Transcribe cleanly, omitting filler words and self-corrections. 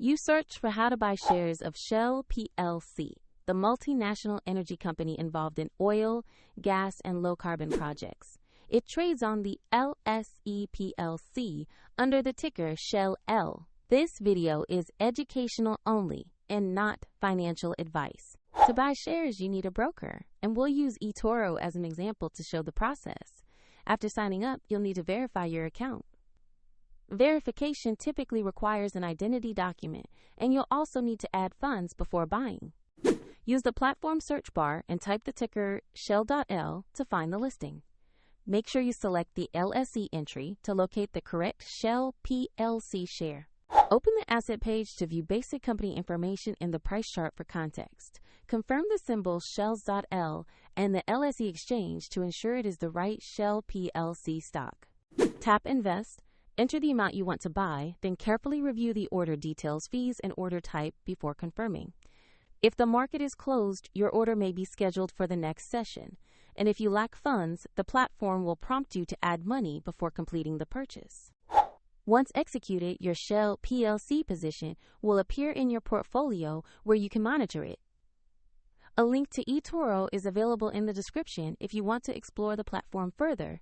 You search for how to buy shares of Shell PLC, the multinational energy company involved in oil, gas, and low-carbon projects. It trades on the LSE PLC under the ticker SHEL.L. This video is educational only and not financial advice. To buy shares, you need a broker, and we'll use eToro as an example to show the process. After signing up, you'll need to verify your account. Verification typically requires an identity document, and you'll also need to add funds before buying. Use the platform search bar and type the ticker SHEL.L to find the listing. Make sure you select the LSE entry to locate the correct Shell PLC share. Open the asset page to view basic company information in the price chart for context. Confirm the symbol SHELL.L and the LSE exchange to ensure it is the right Shell PLC stock. Tap Invest, enter the amount you want to buy, then carefully review the order details, fees, and order type before confirming. If the market is closed, your order may be scheduled for the next session, and if you lack funds, the platform will prompt you to add money before completing the purchase. Once executed, your Shell PLC position will appear in your portfolio where you can monitor it. A link to eToro is available in the description if you want to explore the platform further.